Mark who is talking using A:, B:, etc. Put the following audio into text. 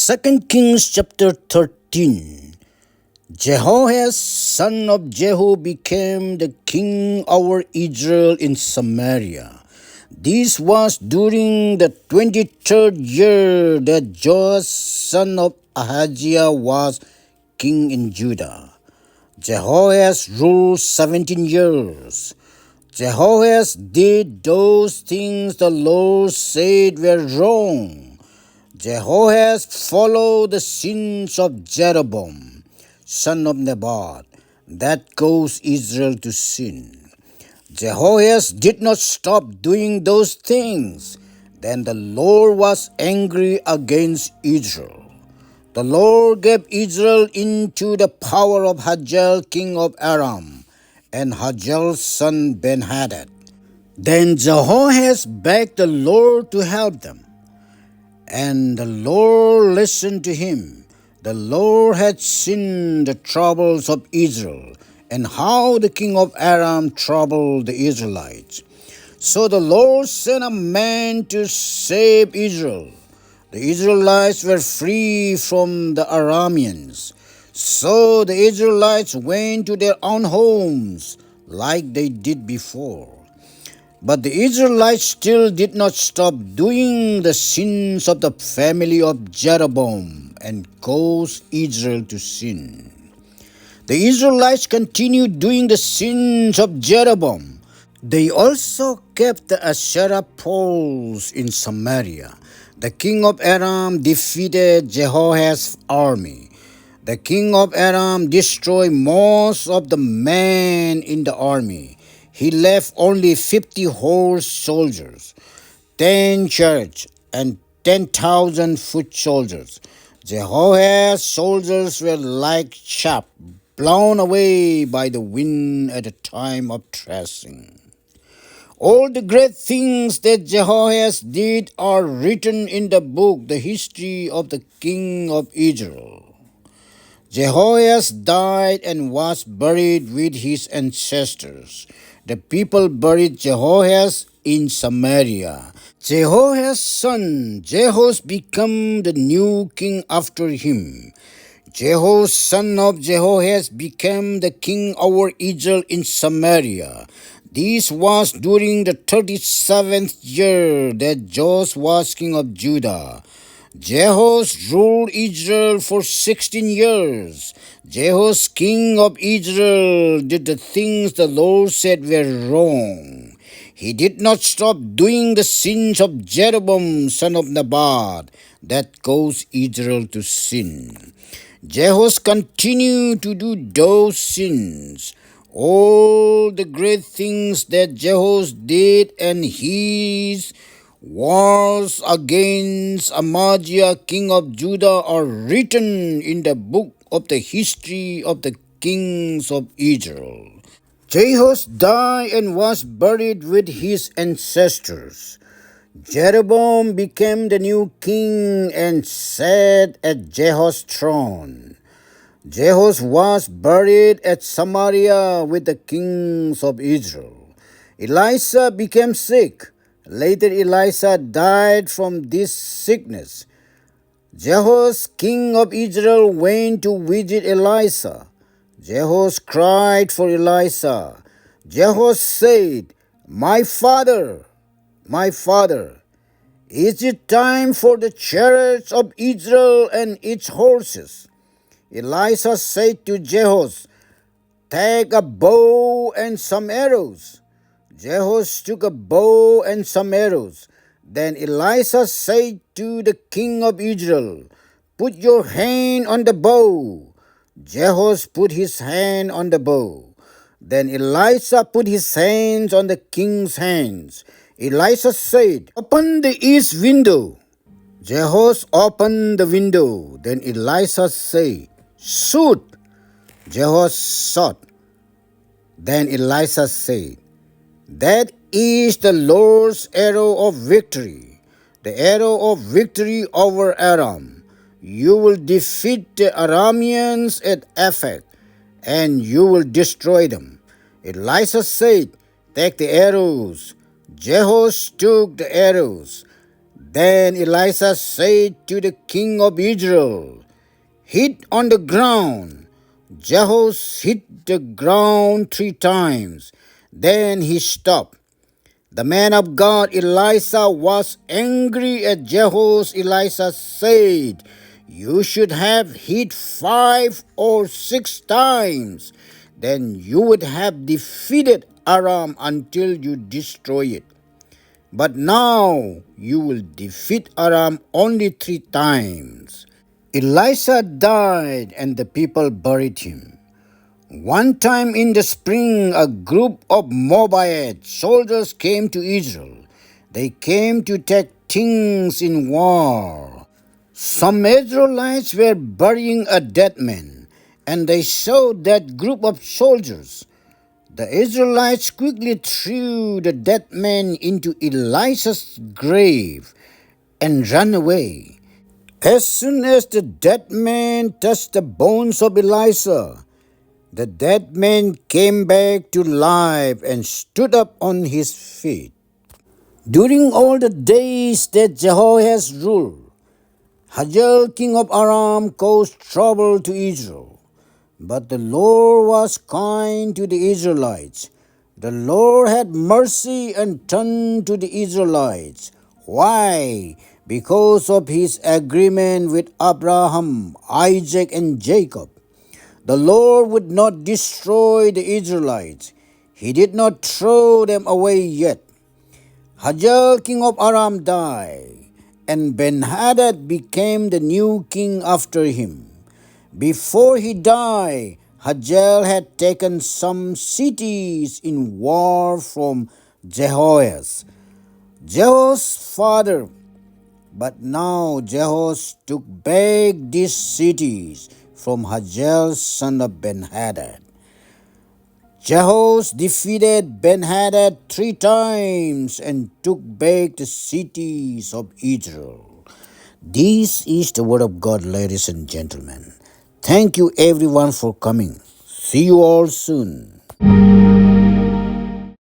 A: 2 Kings chapter 13. Jehoahaz son of Jehu became the king over Israel in Samaria. This was during the 23rd year that Joash son of Ahaziah was king in Judah. Jehoahaz ruled 17 years. Jehoahaz did those things the Lord said were wrong. Jehoahaz followed the sins of Jeroboam, son of Nebat, that caused Israel to sin. Jehoahaz did not stop doing those things. Then the Lord was angry against Israel. The Lord gave Israel into the power of Hazael king of Aram, and Hazael's son Ben-Hadad. Then Jehoahaz begged the Lord to help them. And the Lord listened to him. The Lord had seen the troubles of Israel, and how the king of Aram troubled the Israelites. So the Lord sent a man to save Israel. The Israelites were free from the Arameans. So the Israelites went to their own homes, like they did before. But the Israelites still did not stop doing the sins of the family of Jeroboam and caused Israel to sin. The Israelites continued doing the sins of Jeroboam. They also kept the Asherah poles in Samaria. The king of Aram defeated Jehoahaz's army. The king of Aram destroyed most of the men in the army. He left only 50 horse soldiers, 10 chariots, and 10,000 foot soldiers. Jehoahaz's soldiers were like chaff blown away by the wind at the time of threshing. All the great things that Jehoahaz did are written in the book, the history of the king of Israel. Jehoahaz died and was buried with his ancestors. The people buried Jehoahaz in Samaria. Jehoahaz's son Jehosh became the new king after him. Jehosh son of Jehoahaz became the king over Israel in Samaria. This was during the 37th year that Joash was king of Judah. Jehosh ruled Israel for 16 years. Jehosh, king of Israel, did the things the Lord said were wrong. He did not stop doing the sins of Jeroboam, son of Nebat, that caused Israel to sin. Jehosh continued to do those sins. All the great things that Jehosh did and his wars against Amaziah, king of Judah, are written in the book of the history of the kings of Israel. Jehosh died and was buried with his ancestors. Jeroboam became the new king and sat at Jehosh's throne. Jehosh was buried at Samaria with the kings of Israel. Elisha became sick. Later Elisha died from this sickness. Jehosh, king of Israel, went to visit Elisha. Jehosh cried for Elisha. Jehosh said, my father, is it time for the chariots of Israel and its horses? Elisha said to Jehosh, take a bow and some arrows. Jehosh took a bow and some arrows. Then Elisha said to the king of Israel, put your hand on the bow. Jehosh put his hand on the bow. Then Elisha put his hands on the king's hands. Elisha said, open the east window. Jehosh opened the window. Then Elisha said, shoot. Jehosh shot. Then Elisha said, that is the Lord's arrow of victory, the arrow of victory over Aram. You will defeat the Arameans at Aphek, and you will destroy them. Elisha said, take the arrows. Jehosh took the arrows. Then Elisha said to the king of Israel, "Hit on the ground." Jehoshaphat hit the ground 3 times. Then he stopped. The man of God Elisha was angry at Jehoshaphat. Elisha said, "You should have hit 5 or 6 times. Then you would have defeated Aram until you destroy it. But now you will defeat Aram only 3 times." Elisha died and the people buried him. One time in the spring, a group of Moabite soldiers came to Israel. They came to take things in war. Some Israelites were burying a dead man, and they saw that group of soldiers. The Israelites quickly threw the dead man into Elisha's grave and ran away. As soon as the dead man touched the bones of Elisha, the dead man came back to life and stood up on his feet. During all the days that Jehoahaz ruled, Hazael king of Aram caused trouble to Israel. But the Lord was kind to the Israelites. The Lord had mercy and turned to the Israelites. Why? Because of his agreement with Abraham, Isaac, and Jacob. The Lord would not destroy the Israelites. He did not throw them away yet. Hazael king of Aram died, and Ben-Hadad became the new king after him. Before he died, Hazael had taken some cities in war from Jehoahaz, Jehoshaphat's father. But now Jehoash took back these cities from Hazael son of Ben-Hadad. Jehoash defeated Ben-Hadad 3 times and took back the cities of Israel. This is the word of God, ladies and gentlemen. Thank you everyone for coming. See you all soon.